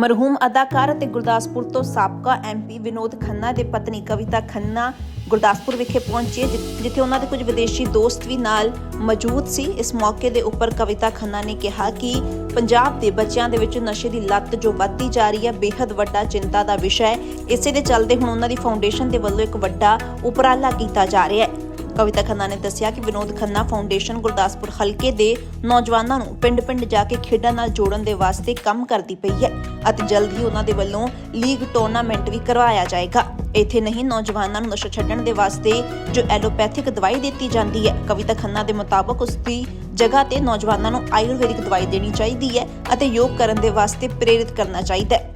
ਮਰਹੂਮ ਅਦਾਕਾਰ ਅਤੇ ਗੁਰਦਾਸਪੁਰ ਤੋਂ ਸਾਬਕਾ ਐਮਪੀ ਵਿਨੋਦ ਖੰਨਾ ਦੇ ਪਤਨੀ ਕਵਿਤਾ ਖੰਨਾ ਗੁਰਦਾਸਪੁਰ ਵਿਖੇ ਪਹੁੰਚੇ ਜਿੱਥੇ ਉਹਨਾਂ ਦੇ ਕੁਝ ਵਿਦੇਸ਼ੀ ਦੋਸਤ ਵੀ ਨਾਲ ਮੌਜੂਦ ਸੀ। ਇਸ ਮੌਕੇ ਦੇ ਉੱਪਰ ਕਵਿਤਾ ਖੰਨਾ ਨੇ ਕਿਹਾ ਕਿ ਪੰਜਾਬ ਦੇ ਬੱਚਿਆਂ ਦੇ ਵਿੱਚ ਨਸ਼ੇ ਦੀ ਲੱਤ ਜੋ ਵੱਧਦੀ ਜਾ ਰਹੀ ਹੈ ਬੇहद ਵੱਡਾ ਚਿੰਤਾ ਦਾ ਵਿਸ਼ਾ ਹੈ। ਇਸੇ ਦੇ ਚੱਲਦੇ ਹੁਣ ਉਹਨਾਂ ਦੀ ਫਾਊਂਡੇਸ਼ਨ ਦੇ ਵੱਲੋਂ ਇੱਕ ਵੱਡਾ ਉਪਰਾਲਾ ਕੀਤਾ ਜਾ ਰਿਹਾ ਹੈ। ਕਵਿਤਾ ਖੰਨਾ ਨੇ ਦੱਸਿਆ ਕਿ ਵਿਨੋਦ ਖੰਨਾ ਫਾਊਂਡੇਸ਼ਨ ਗੁਰਦਾਸਪੁਰ ਹਲਕੇ ਦੇ ਨੌਜਵਾਨਾਂ ਨੂੰ ਪਿੰਡ-ਪਿੰਡ ਜਾ ਕੇ ਖੇਡਾਂ ਨਾਲ ਜੋੜਨ ਦੇ ਵਾਸਤੇ ਕੰਮ ਕਰਦੀ ਪਈ ਹੈ ਅਤੇ ਜਲਦ ਹੀ ਉਹਨਾਂ ਦੇ ਵੱਲੋਂ ਲੀਗ ਟੂਰਨਾਮੈਂਟ ਵੀ ਕਰਵਾਇਆ ਜਾਏਗਾ। ਇੱਥੇ ਨਹੀਂ, ਨੌਜਵਾਨਾਂ ਨੂੰ ਨਸ਼ਾ ਛੱਡਣ ਦੇ ਵਾਸਤੇ ਜੋ ਐਲੋਪੈਥਿਕ ਦਵਾਈ ਦਿੱਤੀ ਜਾਂਦੀ ਹੈ, ਕਵਿਤਾ ਖੰਨਾ ਦੇ ਮੁਤਾਬਕ ਉਸ ਦੀ ਜਗ੍ਹਾ ਤੇ ਨੌਜਵਾਨਾਂ ਨੂੰ ਆਯੁਰਵੈਦਿਕ ਦਵਾਈ ਦੇਣੀ ਚਾਹੀਦੀ ਹੈ ਅਤੇ ਯੋਗ ਕਰਨ ਦੇ ਵਾਸਤੇ ਪ੍ਰੇਰਿਤ ਕਰਨਾ ਚਾਹੀਦਾ ਹੈ।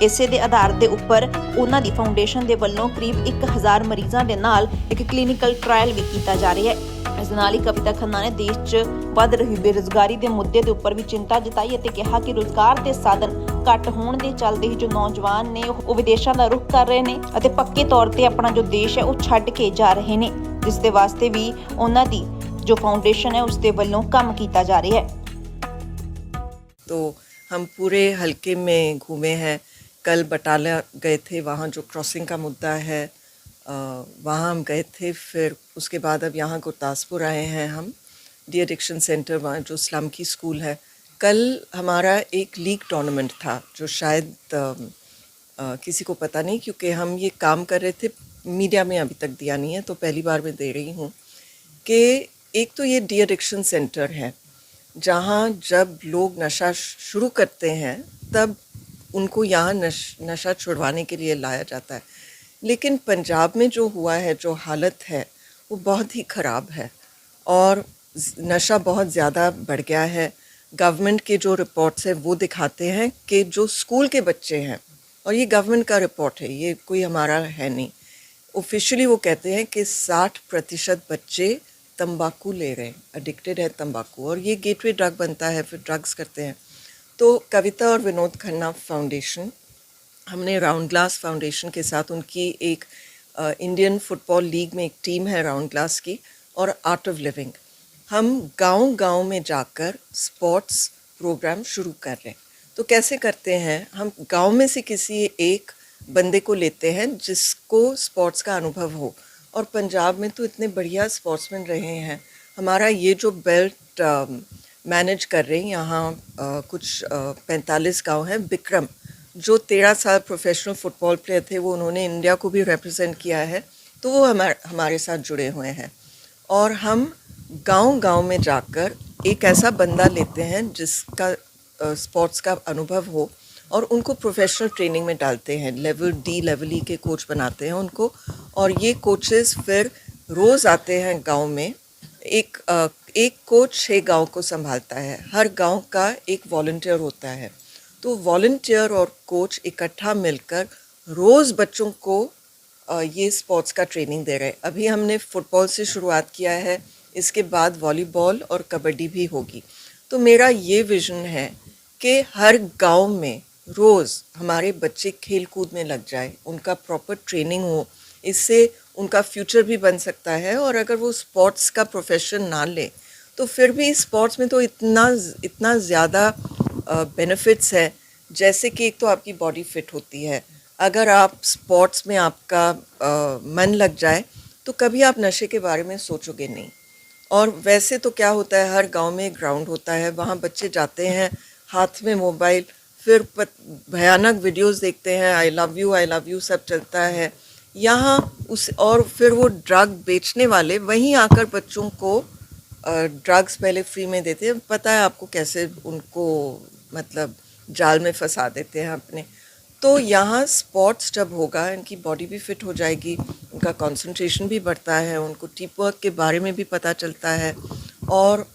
ਇਸੇ ਦੇ ਆਧਾਰ ਦੇ ਉੱਪਰ ਉਹਨਾਂ ਦੀ ਫਾਊਂਡੇਸ਼ਨ ਦੇ ਵੱਲੋਂ ਕਰੀਬ 1000 ਮਰੀਜ਼ਾਂ ਦੇ ਨਾਲ ਇੱਕ ਕਲੀਨਿਕਲ ਟ੍ਰਾਇਲ ਵੀ ਕੀਤਾ ਜਾ ਰਿਹਾ ਹੈ। ਇਸ ਨਾਲ ਹੀ ਕਵਿਤਾ ਖੰਨਾ ਨੇ ਦੇਸ਼ 'ਚ ਵੱਧ ਰਹੀ ਬੇਰੁਜ਼ਗਾਰੀ ਦੇ ਮੁੱਦੇ ਦੇ ਉੱਪਰ ਵੀ ਚਿੰਤਾ ਜਤਾਈ ਅਤੇ ਕਿਹਾ ਕਿ ਰੁਜ਼ਗਾਰ ਦੇ ਸਾਧਨ ਘੱਟ ਹੋਣ ਦੇ ਚੱਲਦੇ ਹੀ ਜੋ ਨੌਜਵਾਨ ਨੇ ਉਹ ਵਿਦੇਸ਼ਾਂ ਦਾ ਰੁਖ ਕਰ ਰਹੇ ਨੇ ਅਤੇ ਪੱਕੇ ਤੌਰ ਤੇ ਆਪਣਾ ਜੋ ਦੇਸ਼ ਹੈ ਉਹ ਛੱਡ ਕੇ ਜਾ ਰਹੇ ਨੇ, ਜਿਸ ਦੇ ਵਾਸਤੇ ਵੀ ਉਹਨਾਂ ਦੀ ਜੋ ਫਾਊਂਡੇਸ਼ਨ ਹੈ ਉਸ ਦੇ ਵੱਲੋਂ ਕੰਮ ਕੀਤਾ ਜਾ ਰਿਹਾ ਹੈ। तो हम पूरे हलके में घूमे हैं। कल बटाला गए थे, वहाँ जो क्रॉसिंग का मुद्दा है वहाँ हम गए थे। फिर उसके बाद अब यहाँ गुरदासपुर आए हैं हम, डी एडिक्शन सेंटर, वहाँ जो स्लम की स्कूल है। कल हमारा एक लीग टूर्नामेंट था जो शायद किसी को पता नहीं, क्योंकि हम ये काम कर रहे थे, मीडिया में अभी तक दिया नहीं है, तो पहली बार मैं दे रही हूँ कि एक तो ये डी एडिक्शन सेंटर है जहाँ जब लोग नशा शुरू करते हैं तब उनको यहाँ नशा छुड़वाने के लिए लाया जाता है। लेकिन पंजाब में जो हुआ है, जो हालत है वो बहुत ही ख़राब है और नशा बहुत ज़्यादा बढ़ गया है। गवर्नमेंट के जो रिपोर्ट्स है वो दिखाते हैं कि जो स्कूल के बच्चे हैं, और ये गवर्नमेंट का रिपोर्ट है, ये कोई हमारा है नहीं, ऑफिशियली वो कहते हैं कि 60% बच्चे तंबाकू ले रहे हैं, एडिक्टेड है तंबाकू, और ये गेटवे ड्रग बनता है, फिर ड्रग्स करते हैं। तो कविता और विनोद खन्ना फाउंडेशन, हमने राउंड ग्लास फाउंडेशन के साथ उनकी एक इंडियन फुटबॉल लीग में एक टीम है राउंड ग्लास की, और आर्ट ऑफ लिविंग, हम गांव-गांव में जाकर स्पोर्ट्स प्रोग्राम शुरू कर रहे हैं। तो कैसे करते हैं, हम गांव में से किसी एक बंदे को लेते हैं जिसको स्पोर्ट्स का अनुभव हो, और पंजाब में तो इतने बढ़िया स्पोर्ट्समैन रहे हैं। हमारा ये जो बेल्ट मैनेज कर रहे हैं यहाँ कुछ 45 गांव हैं। विक्रम जो 13 साल प्रोफेशनल फ़ुटबॉल प्लेयर थे, वो उन्होंने इंडिया को भी रिप्रेजेंट किया है, तो वो हमारे साथ जुड़े हुए हैं। और हम गांव-गांव में जाकर एक ऐसा बंदा लेते हैं जिसका स्पोर्ट्स का अनुभव हो, और उनको प्रोफेशनल ट्रेनिंग में डालते हैं। लेवल डी, लेवल ई के कोच बनाते हैं उनको, और ये कोचेस फिर रोज़ आते हैं गांव में। एक कोच 6 गांव को संभालता है, हर गांव का एक वॉलंटियर होता है। तो वॉलंटियर और कोच इकट्ठा मिलकर रोज़ बच्चों को ये स्पोर्ट्स का ट्रेनिंग दे रहे हैं। अभी हमने फ़ुटबॉल से शुरुआत किया है, इसके बाद वॉलीबॉल और कबड्डी भी होगी। तो मेरा ये विज़न है कि हर गांव में रोज़ हमारे बच्चे खेल कूद में लग जाए, उनका प्रॉपर ट्रेनिंग हो, इससे उनका फ्यूचर भी बन सकता है। और अगर वो स्पोर्ट्स का प्रोफेशन ना ले तो फिर भी स्पोर्ट्स में तो इतना ज़्यादा बेनिफिट्स है, जैसे कि एक तो आपकी बॉडी फिट होती है, अगर आप स्पोर्ट्स में आपका मन लग जाए तो कभी आप नशे के बारे में सोचोगे नहीं। और वैसे तो क्या होता है, हर गांव में एक ग्राउंड होता है, वहाँ बच्चे जाते हैं, हाथ में मोबाइल, फिर भयानक वीडियोस देखते हैं, आई लव यू सब चलता है यहाँ और फिर वो ड्रग बेचने वाले वहीं आकर बच्चों को ड्रग्स पहले फ्री में देते हैं। पता है आपको कैसे उनको मतलब जाल में फंसा देते हैं अपने। तो यहाँ स्पोर्ट्स जब होगा, इनकी बॉडी भी फिट हो जाएगी, उनका कंसंट्रेशन भी बढ़ता है, उनको टीप वर्क के बारे में भी पता चलता है, और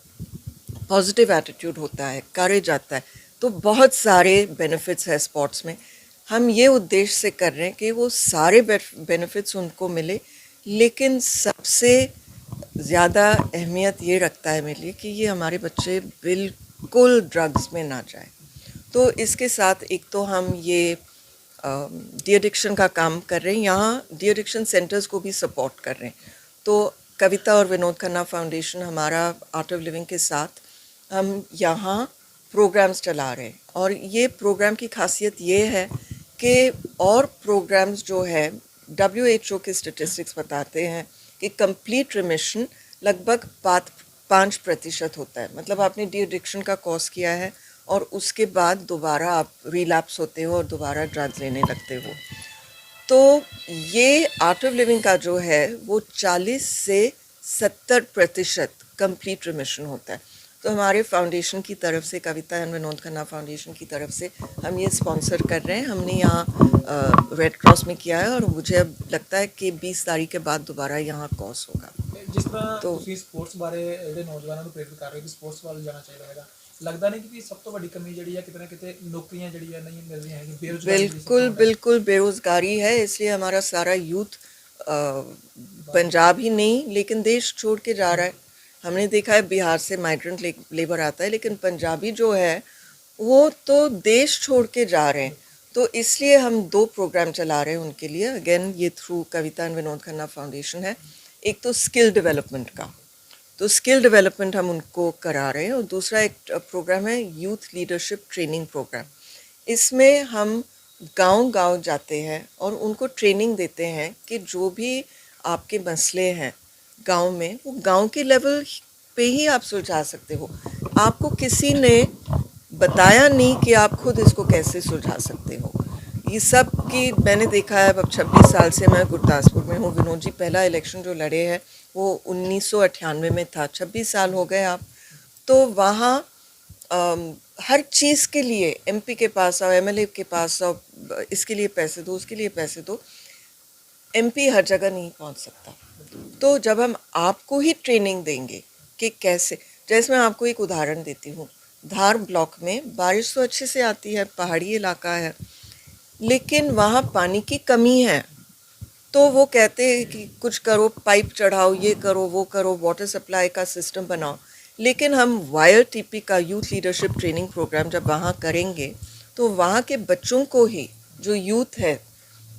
पॉजिटिव एटीट्यूड होता है, करेज आता है। तो बहुत सारे बेनिफिट्स है स्पोर्ट्स में। हम ये उद्देश्य से कर रहे हैं कि वो सारे बेनिफिट्स उनको मिले, लेकिन सबसे ज़्यादा अहमियत ये रखता है मेरे लिए कि ये हमारे बच्चे बिल्कुल ड्रग्स में ना जाए। तो इसके साथ एक तो हम ये डी एडिक्शन का काम कर रहे हैं, यहाँ डी एडिक्शन सेंटर्स को भी सपोर्ट कर रहे हैं। तो कविता और विनोद खन्ना फाउंडेशन, हमारा आर्ट ऑफ लिविंग के साथ हम यहाँ प्रोग्राम्स चला रहे हैं, और ये प्रोग्राम की खासियत ये है कि और प्रोग्राम्स जो है WHO के स्टेटिस्टिक्स बताते हैं कि कंप्लीट रिमिशन लगभग 5% होता है। मतलब आपने डी एडिक्शन का कोर्स किया है और उसके बाद दोबारा आप रिलैप्स होते हो और दोबारा ड्रग्स लेने लगते हो। तो ये आर्ट ऑफ लिविंग का जो है वो 40 से 70% कंप्लीट रिमिशन होता है। तो हमारे फाउंडेशन की तरफ से, कविता एंड विनोद खन्ना फाउंडेशन की तरफ से हम ये स्पॉन्सर कर रहे हैं। हमने यहाँ रेड क्रॉस में किया है और मुझे अब लगता है कि 20 तारीख के बाद दोबारा यहाँ कोर्स होगा। जिस तरह तो ਤੁਸੀਂ ਸਪੋਰਟਸ ਬਾਰੇ ਜਿਹੜੇ ਨੌਜਵਾਨਾਂ ਨੂੰ ਪ੍ਰੇਰਿਤ ਕਰ ਰਹੇ ਹੋ ਕਿ ਸਪੋਰਟਸ ਵੱਲ ਜਾਣਾ ਚਾਹੀਦਾ ਹੈਗਾ, ਲੱਗਦਾ ਨਹੀਂ ਕਿ ਸਭ ਤੋਂ ਵੱਡੀ ਕਮੀ ਜਿਹੜੀ ਹੈ ਕਿਤੇ ਨਾ ਕਿਤੇ ਨੌਕਰੀਆਂ ਜਿਹੜੀਆਂ ਨਹੀਂ ਮਿਲ ਰਹੀਆਂ ਹੈਗੀਆਂ, ਬੇਰੁਜ਼ਗਾਰੀ ਜਿਹੜੀ ਸਭ ਤੋਂ बिल्कुल ਵੱਡਾ बिल्कुल बेरोज़गारी है, इसलिए हमारा सारा यूथ पंजाब ही नहीं लेकिन देश छोड़ के जा रहा है। हमने देखा है बिहार से माइग्रेंट लेबर आता है, लेकिन पंजाबी जो है वो तो देश छोड़ के जा रहे हैं। तो इसलिए हम 2 प्रोग्राम चला रहे हैं उनके लिए। अगेन ये through Kavita and Vinod Khanna foundation है। एक तो स्किल डेवलपमेंट का, तो स्किल डेवलपमेंट हम उनको करा रहे हैं, और दूसरा एक प्रोग्राम है यूथ लीडरशिप ट्रेनिंग प्रोग्राम। इसमें हम गांव-गांव जाते हैं और उनको ट्रेनिंग देते हैं कि जो भी आपके मसले हैं गांव में, वो गांव के लेवल पे ही आप सुलझा सकते हो। आपको किसी ने बताया नहीं कि आप खुद इसको कैसे सुलझा सकते हो। ये सब की मैंने देखा है। अब 26 साल से मैं गुरदासपुर में हूँ। विनोद जी पहला इलेक्शन जो लड़े हैं वो 1998 में था। 26 साल हो गए आप। तो वहाँ हर चीज़ के लिए MP के पास आओ, MLA के पास आओ, इसके लिए पैसे दो, उसके लिए पैसे दो। MP हर जगह नहीं पहुँच सकता। तो जब हम आपको ही ट्रेनिंग देंगे कि कैसे, जैसे मैं आपको एक उदाहरण देती हूँ। धार ब्लॉक में बारिश तो अच्छे से आती है, पहाड़ी इलाका है, लेकिन वहाँ पानी की कमी है। तो वो कहते हैं कि कुछ करो, पाइप चढ़ाओ, ये करो, वो करो, वाटर सप्लाई का सिस्टम बनाओ। लेकिन हम YRTP का यूथ लीडरशिप ट्रेनिंग प्रोग्राम जब वहाँ करेंगे तो वहाँ के बच्चों को ही, जो यूथ है,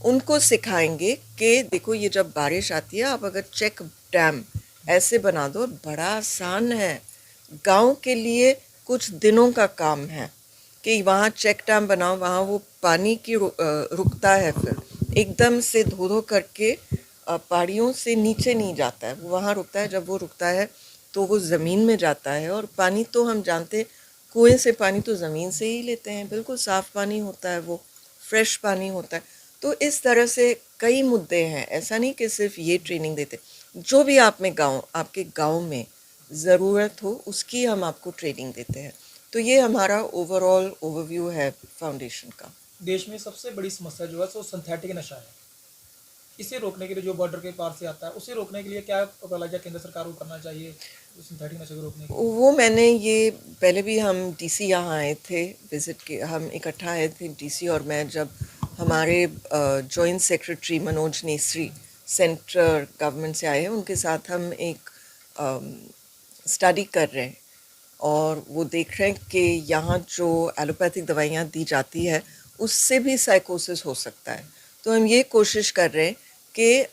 उनको सिखाएंगे कि देखो ये जब बारिश आती है, आप अगर चेक डैम ऐसे बना दो, बड़ा आसान है। गांव के लिए कुछ दिनों का काम है कि वहाँ चेक डैम बनाओ, वहाँ वो पानी की रुकता है, फिर एकदम से धो धो करके पहाड़ियों से नीचे नहीं जाता है, वो वहाँ रुकता है। जब वो रुकता है तो वो ज़मीन में जाता है। और पानी तो हम जानते, कुएं से पानी तो ज़मीन से ही लेते हैं, बिल्कुल साफ़ पानी होता है, वो फ्रेश पानी होता है। तो इस तरह से कई मुद्दे हैं। ऐसा नहीं कि सिर्फ ये ट्रेनिंग देते, जो भी आपके गांव में ज़रूरत हो उसकी हम आपको ट्रेनिंग देते हैं। तो ये हमारा ओवरऑल ओवरव्यू है फाउंडेशन का। देश में सबसे बड़ी समस्या जो है सो सिंथेटिक नशा है। इसे रोकने के लिए, जो बॉर्डर के पार से आता है, उसे रोकने के लिए क्या उपलब्ध केंद्र सरकार को करना चाहिए सिंथेटिक नशे को रोकने के लिए? वो मैंने ये पहले भी हम DC यहाँ आए थे, विज़िट के हम इकट्ठा आए थे DC और मैं। जब हमारे joint secretary Manoj necessary central government से आए हैं, उनके साथ हम एक स्टडी कर रहे हैं और वो देख रहे हैं कि यहाँ जो एलोपैथिक दवाइयाँ दी जाती है उससे भी साइकोसिस हो सकता है। तो हम ये कोशिश कर रहे हैं कि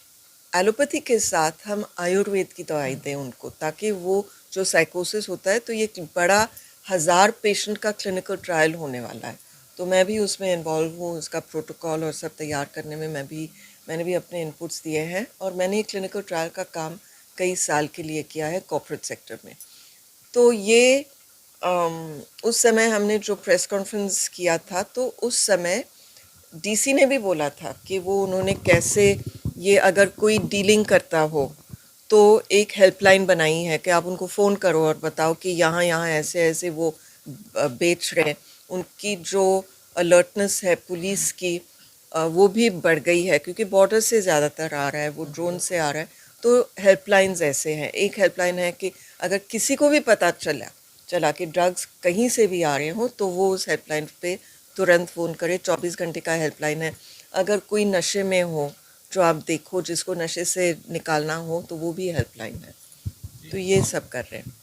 एलोपैथी के साथ हम आयुर्वेद की दवाई दें उनको, ताकि वो जो साइकोसिस होता है, तो ये बड़ा 1000 पेशेंट का क्लिनिकल ट्रायल होने वाला है। तो मैं भी उसमें इन्वॉल्व हूँ, उसका प्रोटोकॉल और सब तैयार करने में मैंने भी अपने इनपुट्स दिए हैं। और मैंने क्लिनिकल ट्रायल का काम कई साल के लिए किया है कॉर्पोरेट सेक्टर में। तो ये उस समय हमने जो प्रेस कॉन्फ्रेंस किया था, तो उस समय DC ने भी बोला था कि वो उन्होंने कैसे, ये अगर कोई डीलिंग करता हो तो एक हेल्पलाइन बनाई है कि आप उनको फ़ोन करो और बताओ कि यहाँ ऐसे ऐसे वो बेच रहे हैं। उनकी जो अलर्टनेस है पुलिस की, वो भी बढ़ गई है, क्योंकि बॉर्डर से ज़्यादातर आ रहा है, वो ड्रोन से आ रहा है। तो हेल्पलाइंस ऐसे हैं। एक हेल्पलाइन है कि अगर किसी को भी पता चला कि ड्रग्स कहीं से भी आ रहे हों, तो वो उस हेल्पलाइन पे तुरंत फ़ोन करे। 24 घंटे का हेल्पलाइन है। अगर कोई नशे में हो, जो आप देखो, जिसको नशे से निकालना हो, तो वो भी हेल्पलाइन है। तो ये सब कर रहे हैं।